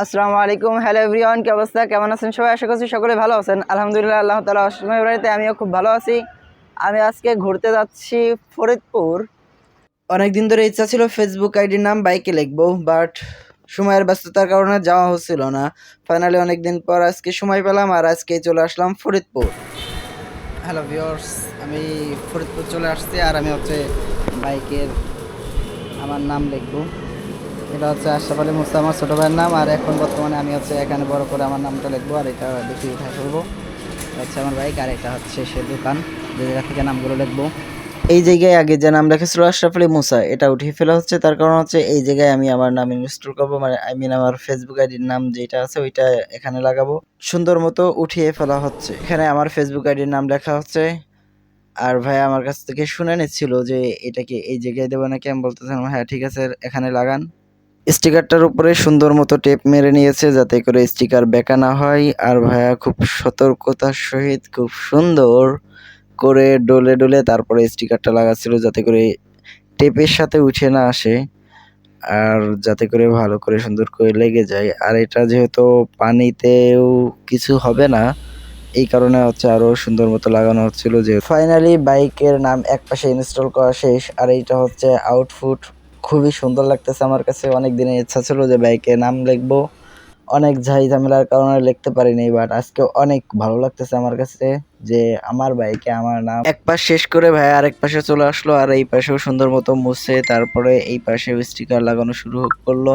আসসালামু আলাইকুম। Hello everyone, কি অবস্থা, কেমন আছেন সবাই? আশা করছি সকলে ভালো আছেন। আলহামদুলিল্লাহ, আল্লাহ তাআলা অসীম বাড়িতে আমিও খুব ভালো আছি। আমি আজকে ঘুরতে যাচ্ছি ফরিদপুর। অনেক দিন ধরে ইচ্ছা ছিল ফেসবুক আইডির নাম বাইকে লিখবো, বাট সময়ের ব্যস্ততার কারণে যাওয়া হচ্ছিল না। ফাইনালি অনেকদিন পর আজকে সময় পেলাম আর আজকে চলে আসলাম ফরিদপুর। হ্যালো ভিউয়ার্স, আমি ফরিদপুর চলে আসছি আর আমি বাইকের আমার নাম লিখবো। এটা আশরাফ আলী মুসা, আমার ছোটো ভাইয়ের নাম। আর এখন বর্তমানে আমি এখানে বড় করে আমার নামটা লিখবো আর এটা বেশি উঠায় ফেলবো। আমার বাইক আর এটা সে দোকান, যে জায়গা থেকে নামগুলো লিখবো। এই জায়গায় আগে যে নাম লেখা আশরাফ আলী মুসা, এটা উঠিয়ে ফেলা হচ্ছে। তার কারণ এই জায়গায় আমি আমার নাম ইনস্টল করবো, মানে আমার ফেসবুক আইডির নাম যেটা আছে ওইটা এখানে লাগাবো। সুন্দর মতো উঠিয়ে ফেলা হচ্ছে। এখানে আমার ফেসবুক আইডির নাম লেখা হচ্ছে। আর ভাই আমার কাছ থেকে শুনে নিচ্ছিল যে এটাকে এই জায়গায় দেবো নাকি। আমি বলতেছিলাম হ্যাঁ ঠিক আছে, এখানে লাগান। স্টিকারটার উপরে সুন্দর মতো টেপ মেরে নিয়েছে যাতে করে স্টিকার বেঁকা না হয়। আর ভাইয়া খুব সতর্কতার সহিত খুব সুন্দর করে ডলে ডলে তারপরে স্টিকারটা লাগাচ্ছিল যাতে করে টেপের সাথে উঠে না আসে, আর যাতে করে ভালো করে সুন্দর করে লেগে যায়। আর এটা যেহেতু পানিতেও কিছু হবে না, এই কারণে আরো সুন্দর মতো লাগানো হচ্ছিল। যে ফাইনালি বাইকের নাম এক পাশে ইনস্টল করা শেষ আর এইটা আউটপুট। খুবই সুন্দর লাগতেছে আমার কাছে। অনেক দিনের ইচ্ছা ছিল যে বাইকে নাম লিখবো, অনেক ঝামেলার কারণে লিখতে পারিনি, বাট আজকে অনেক ভালো লাগতেছে আমার কাছে যে আমার বাইকে আমার নাম। এক পাশ শেষ করে ভাই আরেক পাশে চলে আসলো আর এই পাশেও সুন্দর মতো মুছে তারপরে এই পাশে স্টিকার লাগানো শুরু করলো।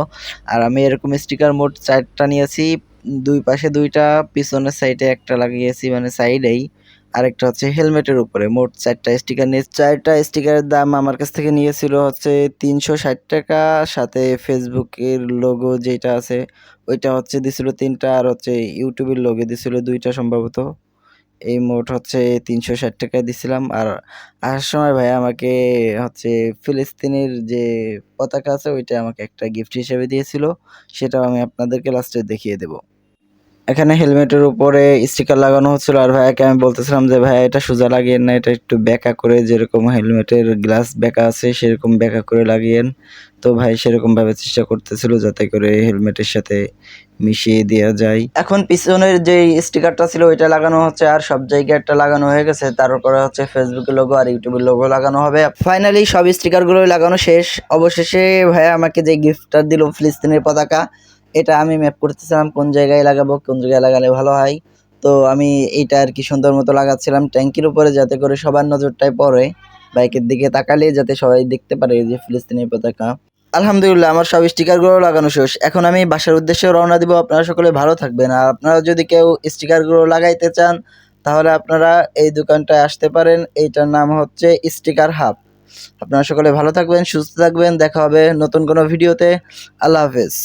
আর আমি এরকম স্টিকার মোট 4টা নিয়েছি, দুই পাশে দুইটা, পিছনের সাইডে একটা লাগিয়েছি, মানে সাইডেই। আরেকটা হেলমেটের উপরে। মোট 4টা স্টিকার নিয়ে 4টা স্টিকারের দাম আমার কাছ থেকে নিয়েছিল 360 টাকা। সাথে ফেসবুকের লোগো যেটা আছে ওইটা দিছিল 3টা, আর ইউটিউবের লোগো দিছিল 2টা সম্ভবত। এই মোট 360 টাকায় দিছিলাম। আর আসার সময় ভাই আমাকে ফিলিস্তিনের যে পতাকা আছে ওইটা আমাকে একটা গিফট হিসেবে দিয়েছিল, সেটাও আমি আপনাদেরকে লাস্টে দেখিয়ে দেব। এখানে হেলমেটের উপরে স্টিকার লাগানো হচ্ছিল আর ভাইয়াকে আমি বলতেছিলাম যে ভাইয়া এটা সোজা লাগিয়েন না, এটা একটু বেঁকা করে, যেরকম হেলমেটের গ্লাস বেঁকা আছে সেরকম বেঁকা করে লাগিয়েন। তো ভাই সেরকম ভাবে চেষ্টা করতেছিল যাতে করে হেলমেটের সাথে মিশিয়ে দেওয়া যায়। এখন পিছনের যে স্টিকারটা ছিল ওইটা লাগানো হচ্ছে আর সব জায়গায় একটা লাগানো হয়ে গেছে। তারপরে ফেসবুকের লোগো আর ইউটিউবের লোগো লাগানো হবে। ফাইনালি সব স্টিকার গুলোই লাগানো শেষ। অবশেষে ভাইয়া আমাকে যে গিফটটা দিল ফিলিস্তিনের পতাকা, এটা আমি ম্যাপ করতেছিলাম কোন জায়গায় লাগাবো, কোন জায়গায় লাগালে ভালো হয়। তো আমি এইটা আর কি সুন্দর মতো লাগাচ্ছিলাম ট্যাঙ্কির উপরে, যাতে করে সবার নজরটাই পড়ে বাইকের দিকে তাকালে, যাতে সবাই দেখতে পারে যে ফিলিস্তিনের পতাকা। আলহামদুলিল্লাহ আমার সব স্টিকারগুলো লাগানো শেষ। এখন আমি বাসার উদ্দেশ্যে রওনা দিব। আপনারা সকলে ভালো থাকবেন। আর আপনারা যদি কেউ স্টিকারগুলো লাগাইতে চান তাহলে আপনারা এই দোকানটায় আসতে পারেন। এইটার নাম স্টিকার হাব। আপনারা সকলে ভালো থাকবেন, সুস্থ থাকবেন। দেখা হবে নতুন কোনো ভিডিওতে। আল্লাহ হাফেজ।